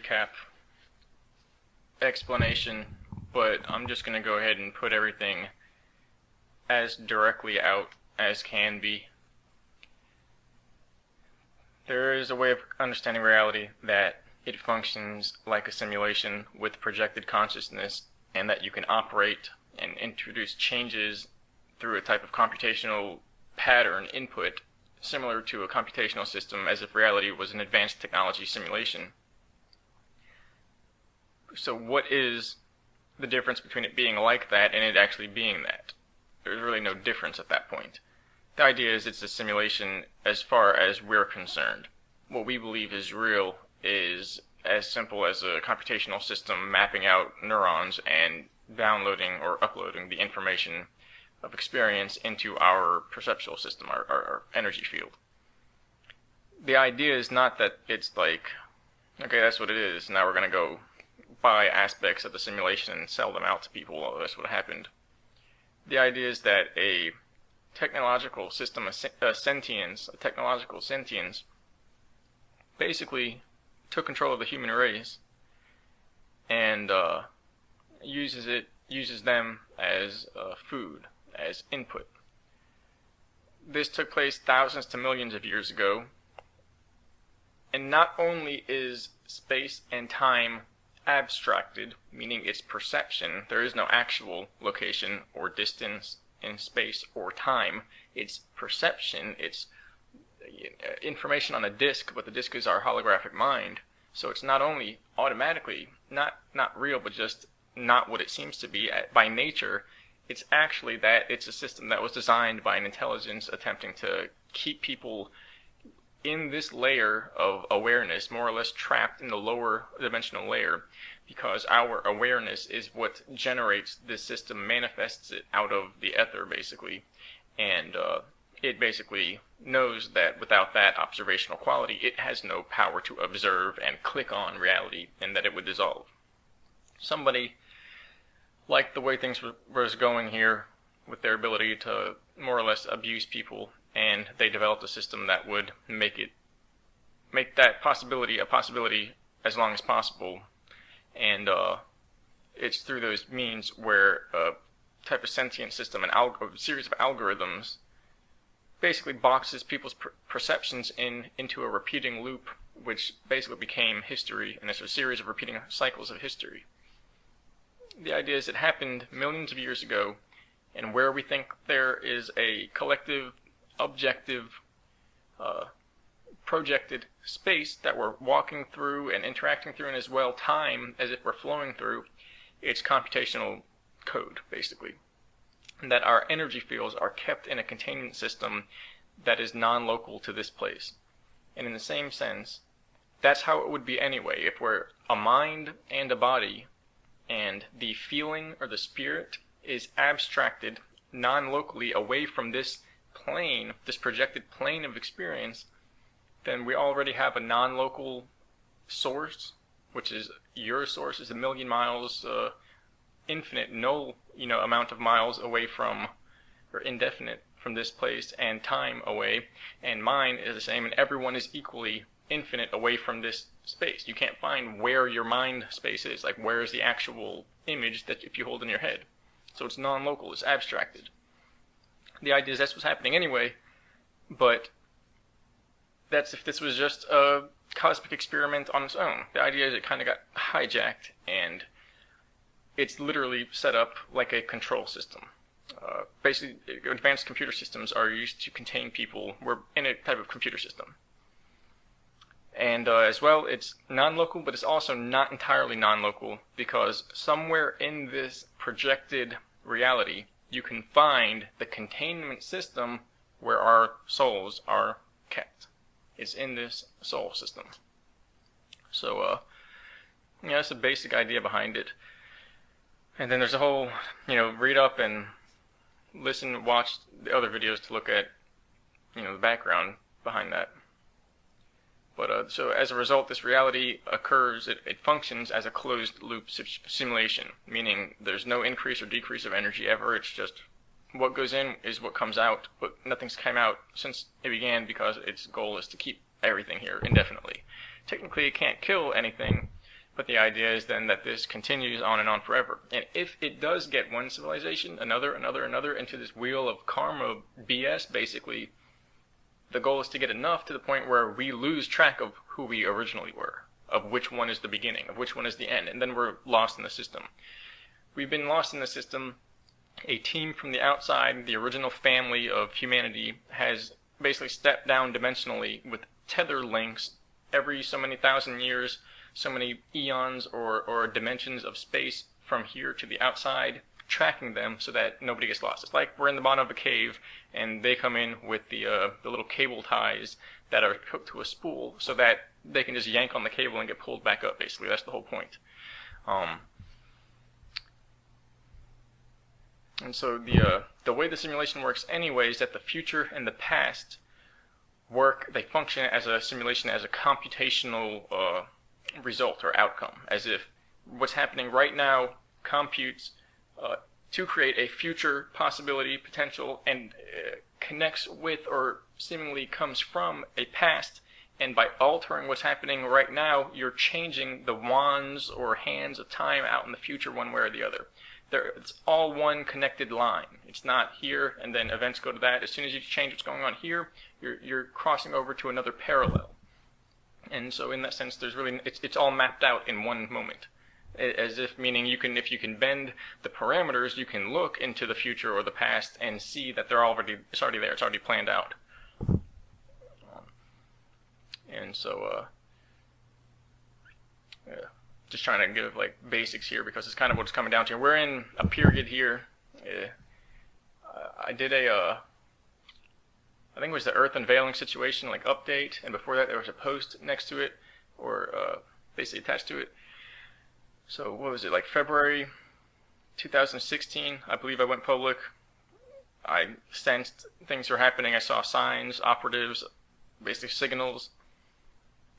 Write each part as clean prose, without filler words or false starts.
recap explanation, but I'm just going to go ahead and put everything as directly out as can be. There is a way of understanding reality that it functions like a simulation with projected consciousness, and that you can operate and introduce changes through a type of computational pattern input similar to a computational system, as if reality was an advanced technology simulation. So what is the difference between it being like that and it actually being that? There's really no difference at that point. The idea is it's a simulation as far as we're concerned. What we believe is real is as simple as a computational system mapping out neurons and downloading or uploading the information of experience into our perceptual system, our energy field. The idea is not that it's like, okay, that's what it is, now we're going to go buy aspects of the simulation and sell them out to people. Oh, that's what happened. The idea is that a technological system, a technological sentience, basically took control of the human race and uses them as food, as input. This took place thousands to millions of years ago, and not only is space and time abstracted, meaning its perception, there is no actual location or distance in space or time. It's perception, it's information on a disk, but the disk is our holographic mind. So it's not only automatically not real, but just not what it seems to be by nature. It's actually that it's a system that was designed by an intelligence attempting to keep people in this layer of awareness, more or less trapped in the lower dimensional layer, because our awareness is what generates this system, manifests it out of the ether, basically. And it basically knows that without that observational quality, it has no power to observe and click on reality, and that it would dissolve. Somebody liked the way things was going here with their ability to more or less abuse people, and they developed a system that would make that possibility a possibility as long as possible. And it's through those means where a type of sentient system, a series of algorithms, basically boxes people's perceptions into a repeating loop, which basically became history, and it's a series of repeating cycles of history. The idea is it happened millions of years ago, and where we think there is a collective, objective, projected space that we're walking through and interacting through, and as well time as if we're flowing through, it's computational code, basically. And that our energy fields are kept in a containment system that is non-local to this place. And in the same sense, that's how it would be anyway. If we're a mind and a body, and the feeling or the spirit is abstracted non-locally away from this plane, this projected plane of experience, then we already have a non-local source, which is your source is 1,000,000 miles, infinite, no amount of miles away from, or indefinite from this place, and time away, and mine is the same, and everyone is equally infinite away from this space. You can't find where your mind space is, like where is the actual image that if you hold in your head. So it's non-local, it's abstracted. The idea is that's what's happening anyway, but that's if this was just a cosmic experiment on its own. The idea is it kind of got hijacked, and it's literally set up like a control system. Basically, advanced computer systems are used to contain people. We're in a type of computer system. And as well, it's non-local, but it's also not entirely non-local, because somewhere in this projected reality, you can find the containment system where our souls are kept. It's in this soul system. So, that's the basic idea behind it. And then there's a whole, read up and listen, watch the other videos to look at, the background behind that. But so as a result, this reality occurs, it functions as a closed loop simulation, meaning there's no increase or decrease of energy ever. It's just what goes in is what comes out, but nothing's come out since it began, because its goal is to keep everything here indefinitely. Technically, it can't kill anything, But the idea is then that this continues on and on forever. And if it does get one civilization, another, into this wheel of karma BS, basically, the goal is to get enough to the point where we lose track of who we originally were, of which one is the beginning, of which one is the end, and then we're lost in the system. We've been lost in the system. A team from the outside, the original family of humanity, has basically stepped down dimensionally with tether links every so many thousand years, so many eons or dimensions of space from here to the outside, tracking them so that nobody gets lost. It's like we're in the bottom of a cave and they come in with the little cable ties that are hooked to a spool so that they can just yank on the cable and get pulled back up, basically. That's the whole point. And so the way the simulation works anyway is that the future and the past they function as a simulation, as a computational result or outcome, as if what's happening right now computes to create a future possibility, potential, and connects with or seemingly comes from a past, and by altering what's happening right now, you're changing the wands or hands of time out in the future one way or the other. It's all one connected line. It's not here and then events go to that. As soon as you change what's going on here, you're crossing over to another parallel. And so in that sense, there's really it's all mapped out in one moment. As if meaning if you can bend the parameters, you can look into the future or the past and see that it's already there. It's already planned out. And so just trying to give like basics here because it's kind of what it's coming down to. We're in a period here. I did I think it was the Earth unveiling situation, like update, and before that there was a post next to it, or basically attached to it. So what was it, like February 2016, I believe I went public. I sensed things were happening. I saw signs, operatives, basically signals.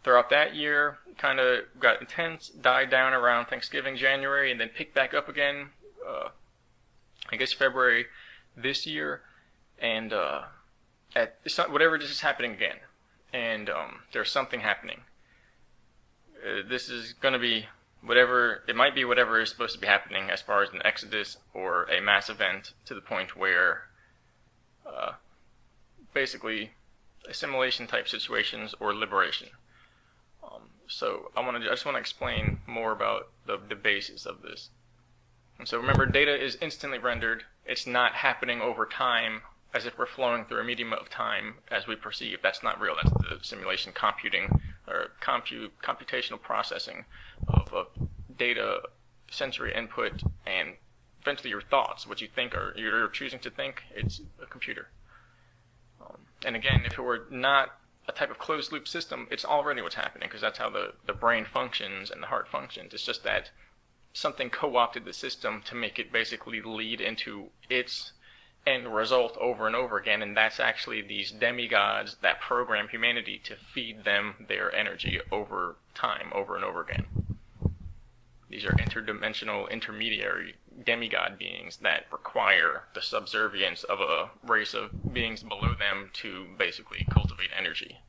Throughout that year, kind of got intense, died down around Thanksgiving, January, and then picked back up again, I guess February this year, and whatever this is happening again, and there's something happening. This is going to be whatever is supposed to be happening as far as an exodus or a mass event to the point where basically assimilation type situations or liberation. So I just want to explain more about the basis of this. And so remember, data is instantly rendered. It's not happening over time as if we're flowing through a medium of time as we perceive. That's not real. That's the simulation computing or computational processing of data, sensory input, and eventually your thoughts, what you think or you're choosing to think. It's a computer. And again, if it were not a type of closed loop system, it's already what's happening, because that's how the brain functions and the heart functions. It's just that something co-opted the system to make it basically lead into its end result over and over again, and that's actually these demigods that program humanity to feed them their energy over time, over and over again. These are interdimensional, intermediary demigod beings that require the subservience of a race of beings below them to basically cultivate energy.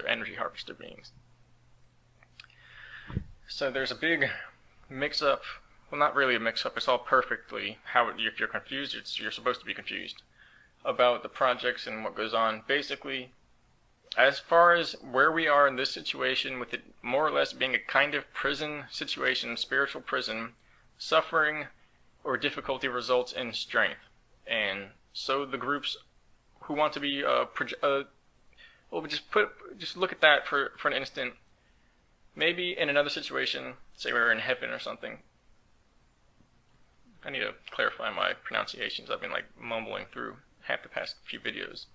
Energy harvester beings. So there's a big mix-up. Well, not really a mix-up. It's all perfectly if you're confused, you're supposed to be confused about the projects and what goes on. Basically, as far as where we are in this situation, with it more or less being a kind of prison situation, spiritual prison, suffering or difficulty results in strength. And so the groups who want to be just look at that for an instant. Maybe in another situation, say we were in heaven or something. I need to clarify my pronunciations. I've been like mumbling through half the past few videos.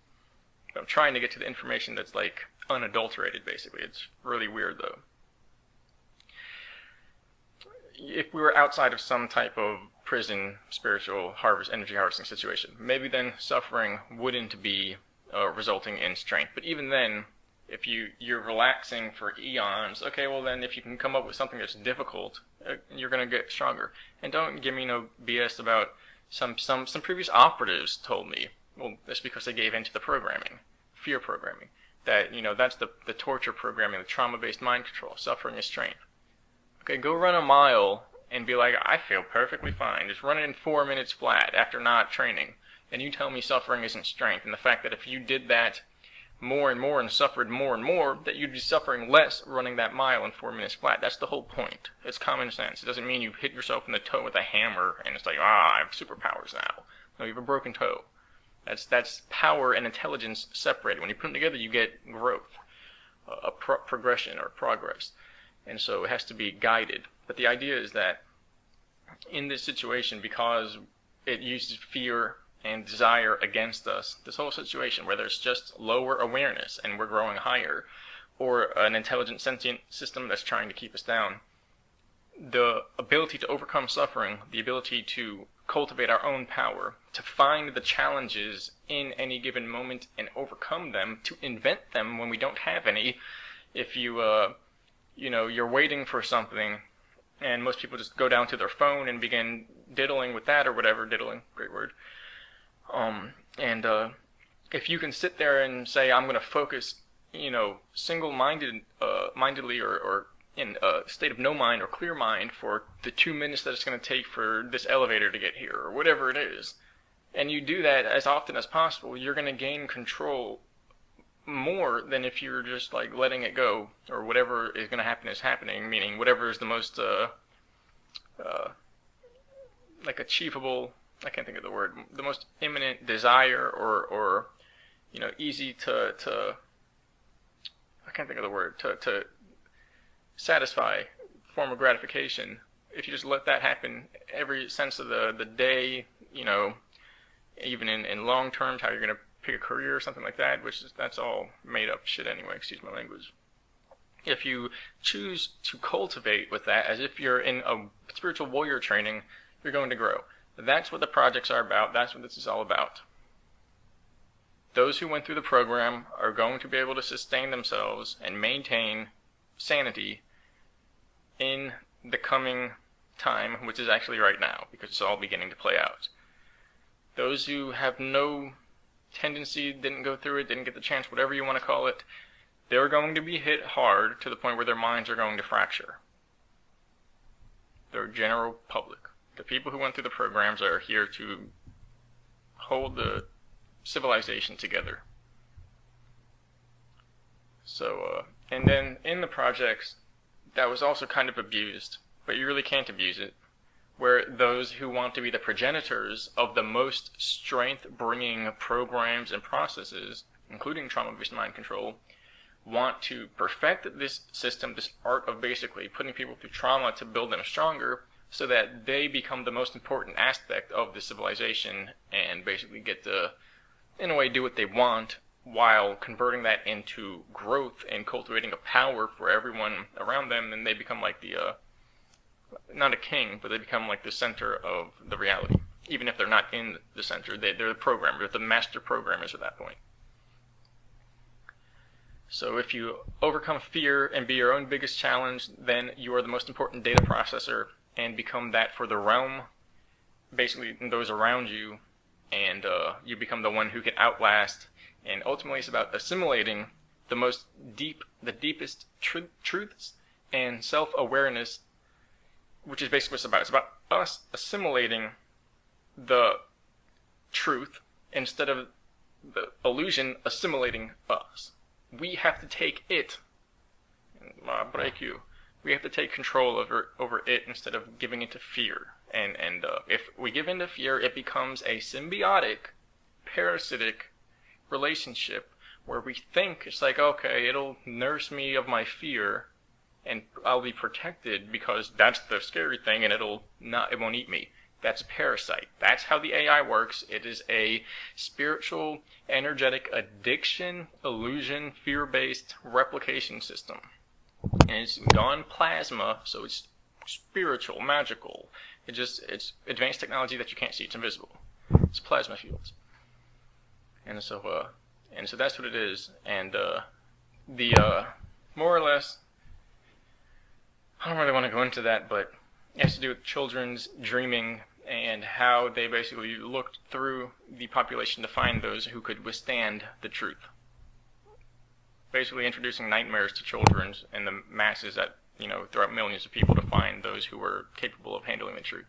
But I'm trying to get to the information that's like unadulterated, basically. It's really weird though. If we were outside of some type of prison, spiritual energy harvesting situation, maybe then suffering wouldn't be resulting in strength. But even then, if you're relaxing for eons, okay, well then if you can come up with something that's difficult, you're going to get stronger. And don't give me no BS about some previous operatives told me, well, that's because they gave in to the programming, fear programming. That, that's the torture programming, the trauma-based mind control. Suffering is strength. Okay, go run a mile and be like, I feel perfectly fine. Just run it in 4 minutes flat after not training. And you tell me suffering isn't strength. And the fact that if you did that more and more and suffered more and more, that you'd be suffering less running that mile in 4 minutes flat. That's the whole point. It's common sense. It doesn't mean you hit yourself in the toe with a hammer and it's like, I have superpowers now. No, you have a broken toe. That's power and intelligence separated. When you put them together, you get growth, progression or progress. And so it has to be guided. But the idea is that in this situation, because it uses fear and desire against us, this whole situation where there's just lower awareness and we're growing higher, or an intelligent sentient system that's trying to keep us down, the ability to overcome suffering, the ability to cultivate our own power, to find the challenges in any given moment and overcome them, to invent them when we don't have any. If you're waiting for something, and most people just go down to their phone and begin diddling with that or whatever. Diddling, great word. If you can sit there and say, I'm going to focus, single-mindedly or in a state of no mind or clear mind for the 2 minutes that it's going to take for this elevator to get here or whatever it is, and you do that as often as possible, you're going to gain control more than if you're just like letting it go, or whatever is going to happen is happening, meaning whatever is the most like achievable, I can't think of the word, the most imminent desire or easy to I can't think of the word, to satisfy form of gratification. If you just let that happen every sense of the day, even in long terms, how you're going to pick a career or something like that, that's all made up shit anyway, excuse my language. If you choose to cultivate with that as if you're in a spiritual warrior training, you're going to grow. That's what the projects are about. That's what this is all about. Those who went through the program are going to be able to sustain themselves and maintain sanity in the coming time, which is actually right now, because it's all beginning to play out. Those who have no tendency, didn't go through it, didn't get the chance, whatever you want to call it, they're going to be hit hard to the point where their minds are going to fracture. The general public. The people who went through the programs are here to hold the civilization together. So, and then in the projects, that was also kind of abused, but you really can't abuse it, where those who want to be the progenitors of the most strength-bringing programs and processes, including trauma-based mind control, want to perfect this system, this art of basically putting people through trauma to build them stronger, so that they become the most important aspect of the civilization and basically get to, in a way, do what they want, while converting that into growth and cultivating a power for everyone around them, and they become like the, not a king, but they become like the center of the reality. Even if they're not in the center, they're the programmer, they're the master programmers at that point. So if you overcome fear and be your own biggest challenge, then you are the most important data processor and become that for the realm, basically those around you, and you become the one who can outlast. And ultimately it's about assimilating the deepest truths and self-awareness, which is basically what it's about. It's about us assimilating the truth instead of the illusion assimilating us. We have to take it. Break you. We have to take control over it instead of giving into fear. And if we give into fear, it becomes a symbiotic, parasitic relationship where we think it's like, okay, it'll nurse me of my fear and I'll be protected because that's the scary thing, and it won't eat me. That's a parasite. That's how the AI works. It is a spiritual, energetic addiction, illusion, fear-based replication system. And it's gone plasma, so it's spiritual, magical. It's advanced technology that you can't see. It's invisible. It's plasma fields. And so that's what it is. And more or less, I don't really want to go into that, but it has to do with children's dreaming and how they basically looked through the population to find those who could withstand the truth. basically introducing nightmares to children and the masses that, throughout millions of people to find those who were capable of handling the truth.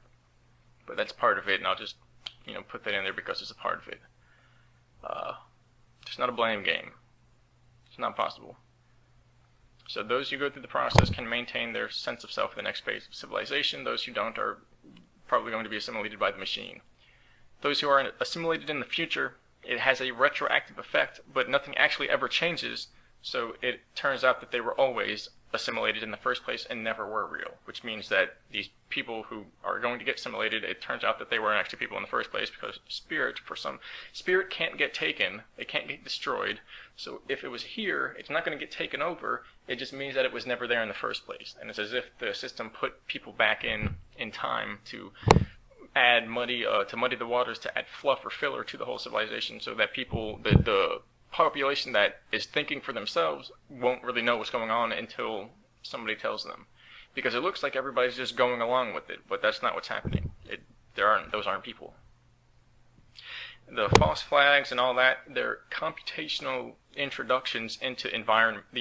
But that's part of it, and I'll just, put that in there because it's a part of it. It's not a blame game. It's not possible. So those who go through the process can maintain their sense of self in the next phase of civilization. Those who don't are probably going to be assimilated by the machine. Those who are assimilated in the future, it has a retroactive effect, but nothing actually ever changes, so it turns out that they were always assimilated in the first place and never were real, which means that these people who are going to get assimilated, it turns out that they weren't actually people in the first place, because spirit can't get taken, it can't get destroyed, so if it was here, it's not going to get taken over, it just means that it was never there in the first place, and it's as if the system put people back in time to add muddy the waters, to add fluff or filler to the whole civilization, so that people, the population that is thinking for themselves won't really know what's going on until somebody tells them, because it looks like everybody's just going along with it, but that's not what's happening. Those aren't people. The false flags and all that, they're computational introductions into the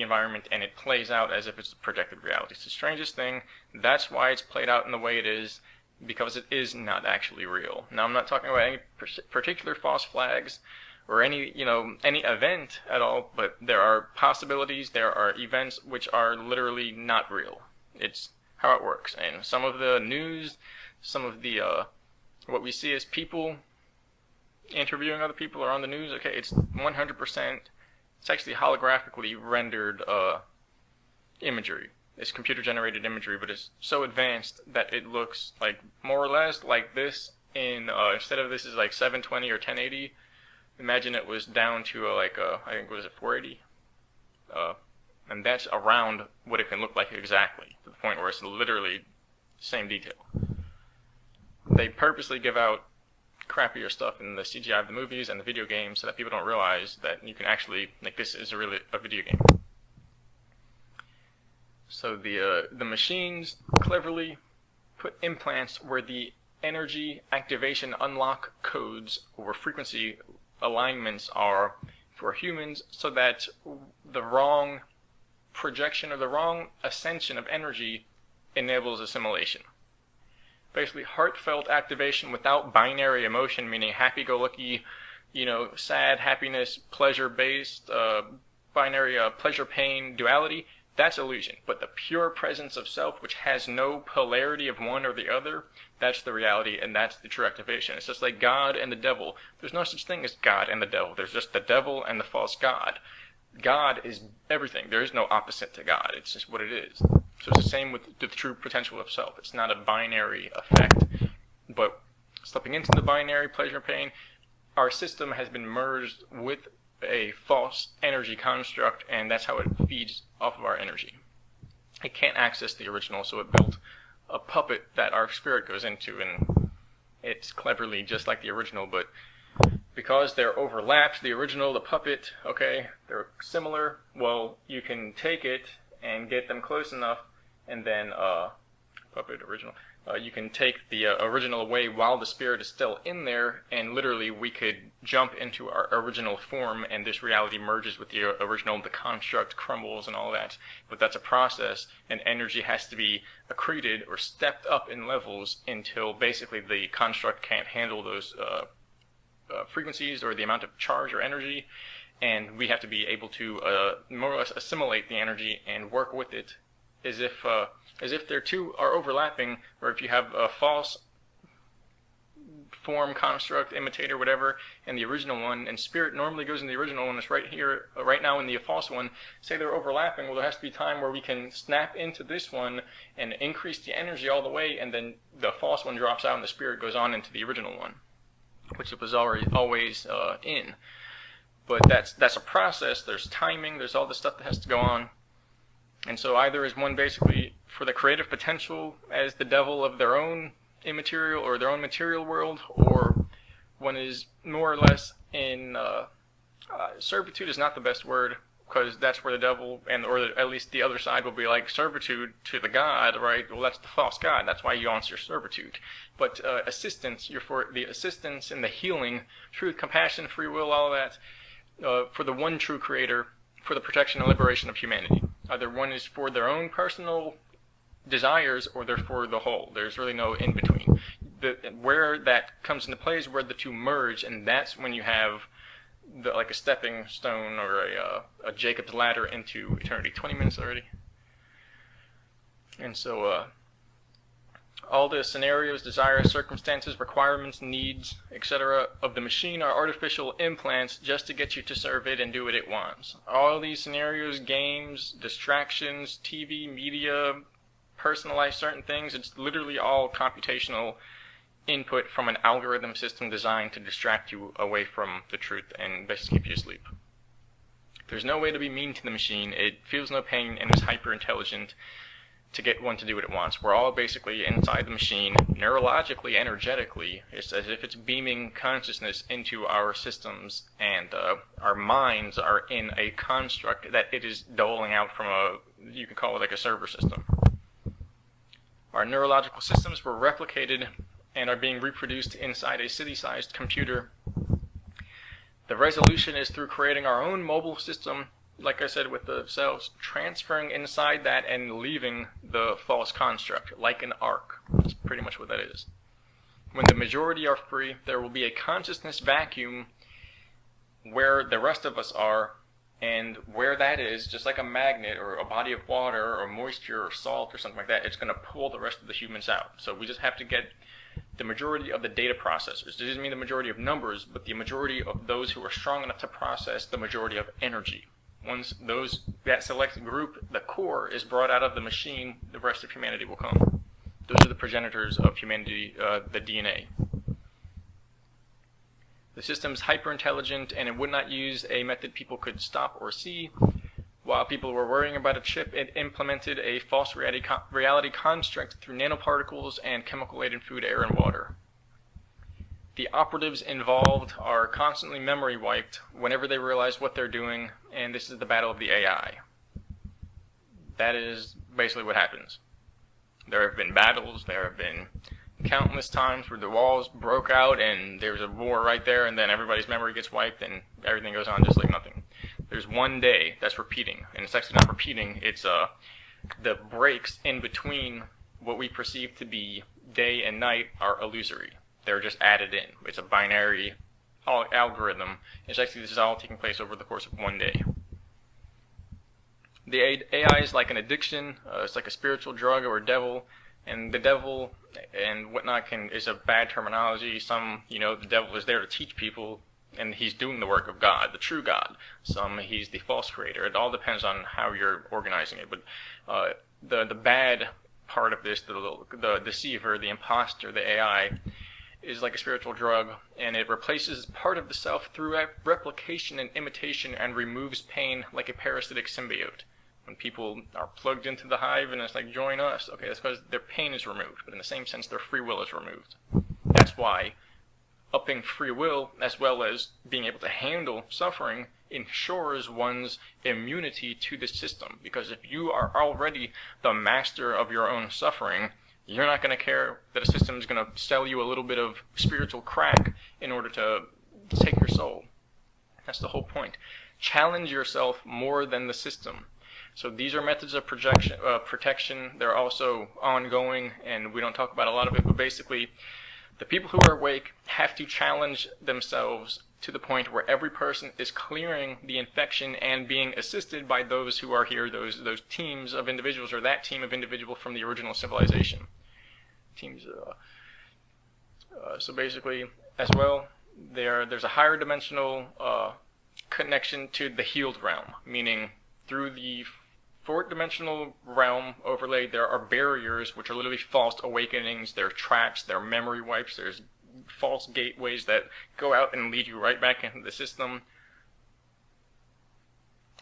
environment, and it plays out as if it's a projected reality. It's the strangest thing. That's why it's played out in the way it is, because it is not actually real. Now, I'm not talking about any particular false flags or any event at all, but there are possibilities, there are events which are literally not real. It's how it works. And some of the news, some of the what we see as people interviewing other people or on the news, okay, it's 100%, it's actually holographically rendered imagery. It's computer-generated imagery, but it's so advanced that it looks like more or less like this in, instead of this is like 720 or 1080, imagine it was down to I think, what is it, 480? And that's around what it can look like exactly, to the point where it's literally the same detail. They purposely give out crappier stuff in the CGI of the movies and the video games so that people don't realize that you can actually, like, this is really a video game. So the machines cleverly put implants where the energy activation unlock codes or frequency alignments are for humans, so that the wrong projection or the wrong ascension of energy enables assimilation. Basically, heartfelt activation without binary emotion, meaning happy-go-lucky, sad, happiness, pleasure-based, binary pleasure-pain duality, that's illusion. But the pure presence of self, which has no polarity of one or the other, that's the reality, and that's the true activation. It's just like God and the devil. There's no such thing as God and the devil. There's just the devil and the false God. God is everything. There is no opposite to God. It's just what it is. So it's the same with the true potential of self. It's not a binary effect. But stepping into the binary pleasure-pain, our system has been merged with a false energy construct, and that's how it feeds off of our energy. It can't access the original, so it built a puppet that our spirit goes into, and it's cleverly just like the original, but because they're overlapped, the original, the puppet, okay, they're similar, well, you can take it and get them close enough, and then, puppet, original, you can take the original away while the spirit is still in there, and literally we could jump into our original form, and this reality merges with the original, the construct crumbles and all that. But that's a process, and energy has to be accreted or stepped up in levels until basically the construct can't handle those frequencies or the amount of charge or energy, and we have to be able to more or less assimilate the energy and work with it as if their two are overlapping, or if you have a false form, construct, imitator, whatever, and the original one, and spirit normally goes in the original one, it's right here, right now in the false one, say they're overlapping, well, there has to be time where we can snap into this one and increase the energy all the way, and then the false one drops out and the spirit goes on into the original one, which it was always in. But that's a process, there's timing, there's all this stuff that has to go on. And so either is one basically for the creative potential as the devil of their own immaterial or their own material world, or one is more or less in servitude is not the best word, because that's where the devil or at least the other side will be like servitude to the God, right? Well, that's the false God. That's why you want your servitude. But assistance, you're for the assistance and the healing, truth, compassion, free will, all that, for the one true creator, for the protection and liberation of humanity. Either one is for their own personal desires or they're for the whole. There's really no in between. Where that comes into play is where the two merge, and that's when you have like a stepping stone or a Jacob's ladder into eternity. 20 minutes already. And so all the scenarios, desires, circumstances, requirements, needs, etc. of the machine are artificial implants just to get you to serve it and do what it wants. All these scenarios, games, distractions, TV, media, personalize certain things, it's literally all computational input from an algorithm system designed to distract you away from the truth and basically keep you asleep. There's no way to be mean to the machine. It feels no pain and is hyper intelligent to get one to do what it wants. We're all basically inside the machine, neurologically, energetically. It's as if it's beaming consciousness into our systems, and our minds are in a construct that it is doling out from you can call it like a server system. Our neurological systems were replicated and are being reproduced inside a city-sized computer. The resolution is through creating our own mobile system, like I said with the cells, transferring inside that and leaving the false construct, like an arc. That's pretty much what that is. When the majority are free, there will be a consciousness vacuum where the rest of us are, and where that is, just like a magnet or a body of water or moisture or salt or something like that, it's going to pull the rest of the humans out. So we just have to get the majority of the data processors. It doesn't mean the majority of numbers, but the majority of those who are strong enough to process the majority of energy. Once that selected group, the core, is brought out of the machine, the rest of humanity will come. Those are the progenitors of humanity, the DNA. The system's hyper-intelligent, and it would not use a method people could stop or see. While people were worrying about a chip, it implemented a false reality construct through nanoparticles and chemical-laden food, air, and water. The operatives involved are constantly memory wiped whenever they realize what they're doing, and this is the battle of the AI. That is basically what happens. There have been battles, there have been countless times where the walls broke out and there's a war right there, and then everybody's memory gets wiped and everything goes on just like nothing. There's one day that's repeating, and it's actually not repeating, it's the breaks in between what we perceive to be day and night are illusory. They're just added in. It's a binary algorithm. It's actually, this is all taking place over the course of one day. The AI is like an addiction. It's like a spiritual drug or a devil. And the devil and whatnot is a bad terminology. Some, the devil is there to teach people, and he's doing the work of God, the true God. Some, he's the false creator. It all depends on how you're organizing it. But the bad part of this, the deceiver, the imposter, the AI, is like a spiritual drug, and it replaces part of the self through replication and imitation and removes pain like a parasitic symbiote. When people are plugged into the hive and it's like, join us, okay, that's because their pain is removed, but in the same sense their free will is removed. That's why upping free will, as well as being able to handle suffering, ensures one's immunity to the system. Because if you are already the master of your own suffering, you're not going to care that a system is going to sell you a little bit of spiritual crack in order to take your soul. That's the whole point. Challenge yourself more than the system. So these are methods of protection. They're also ongoing, and we don't talk about a lot of it, but basically the people who are awake have to challenge themselves to the point where every person is clearing the infection and being assisted by those who are here, those teams of individuals, or that team of individual from the original civilization. So basically, as well, there's a higher dimensional connection to the healed realm, meaning through the fourth dimensional realm overlaid, there are barriers which are literally false awakenings. There are traps, there are memory wipes, there's false gateways that go out and lead you right back into the system.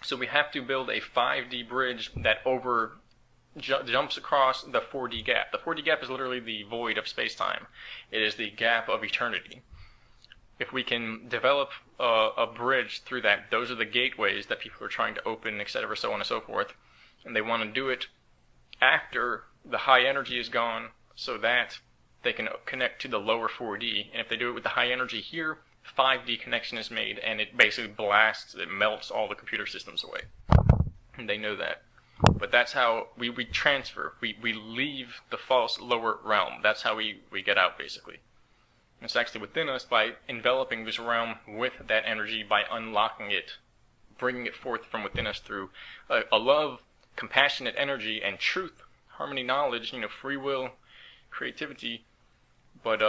So we have to build a 5D bridge that jumps across the 4D gap. The 4D gap is literally the void of space-time. It is the gap of eternity. If we can develop a bridge through that, those are the gateways that people are trying to open, etc., so on and so forth. And they want to do it after the high energy is gone so that they can connect to the lower 4D. And if they do it with the high energy here, 5D connection is made, and it basically blasts, it melts all the computer systems away. And they know that. But that's how we transfer. We leave the false lower realm. That's how we get out, basically. It's actually within us by enveloping this realm with that energy, by unlocking it, bringing it forth from within us through a love, compassionate energy, and truth, harmony, knowledge, free will, creativity, but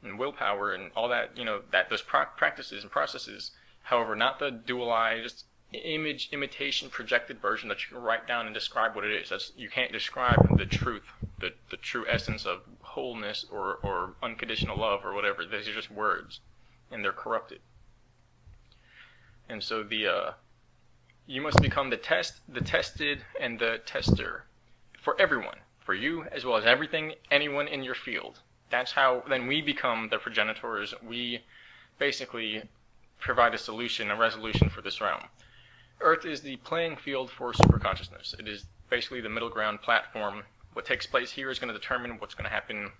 and willpower and all that, that those practices and processes. However, not the dualized image imitation projected version that you can write down and describe what it is. You can't describe the truth, the true essence of wholeness or unconditional love or whatever. These are just words, and they're corrupted. And so you must become the tested, and the tester for everyone, for you as well as anyone in your field. That's how then we become the progenitors. We basically provide a solution, a resolution for this realm. Earth is the playing field for superconsciousness. It is basically the middle ground platform. What takes place here is going to determine what's going to happen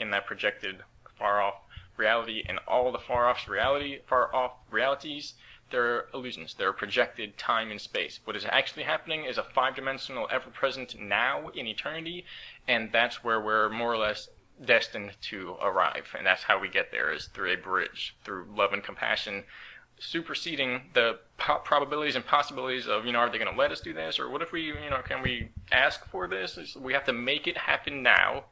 in that projected far-off reality, and all the far-off realities, they're illusions. They're projected time and space. What is actually happening is a 5-dimensional, ever-present now in eternity, and that's where we're more or less destined to arrive. And that's how we get there, is through a bridge, through love and compassion, superseding the probabilities and possibilities of, are they going to let us do this? Or what if we, can we ask for this? We have to make it happen now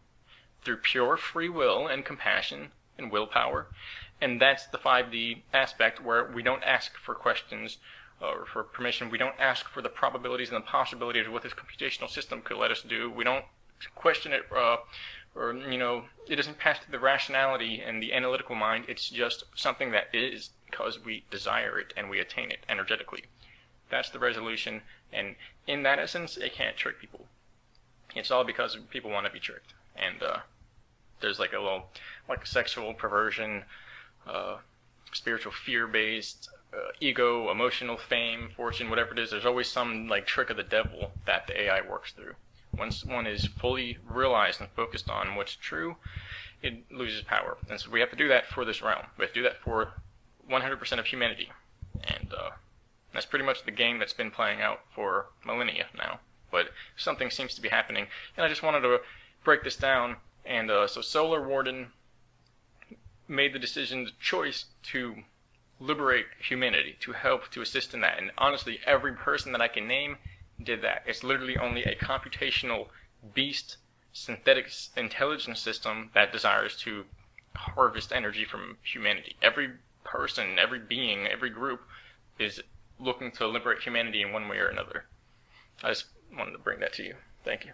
through pure free will and compassion and willpower. And that's the 5D aspect, where we don't ask for questions or for permission. We don't ask for the probabilities and the possibilities of what this computational system could let us do. We don't question it, or it doesn't pass through the rationality and the analytical mind. It's just something that is, because we desire it and we attain it energetically. That's the resolution, and in that essence, it can't trick people. It's all because people want to be tricked. And there's like a little, like sexual perversion, spiritual fear-based, ego, emotional fame, fortune, whatever it is. There's always some like trick of the devil that the AI works through. Once one is fully realized and focused on what's true, it loses power. And so we have to do that for this realm. We have to do that for 100% of humanity. And that's pretty much the game that's been playing out for millennia now. But something seems to be happening. And I just wanted to break this down. And so Solar Warden made the choice to liberate humanity, to help, to assist in that. And honestly, every person that I can name did that. It's literally only a computational beast, synthetic intelligence system that desires to harvest energy from humanity. Every person, every being, every group is looking to liberate humanity in one way or another. I just wanted to bring that to you. Thank you.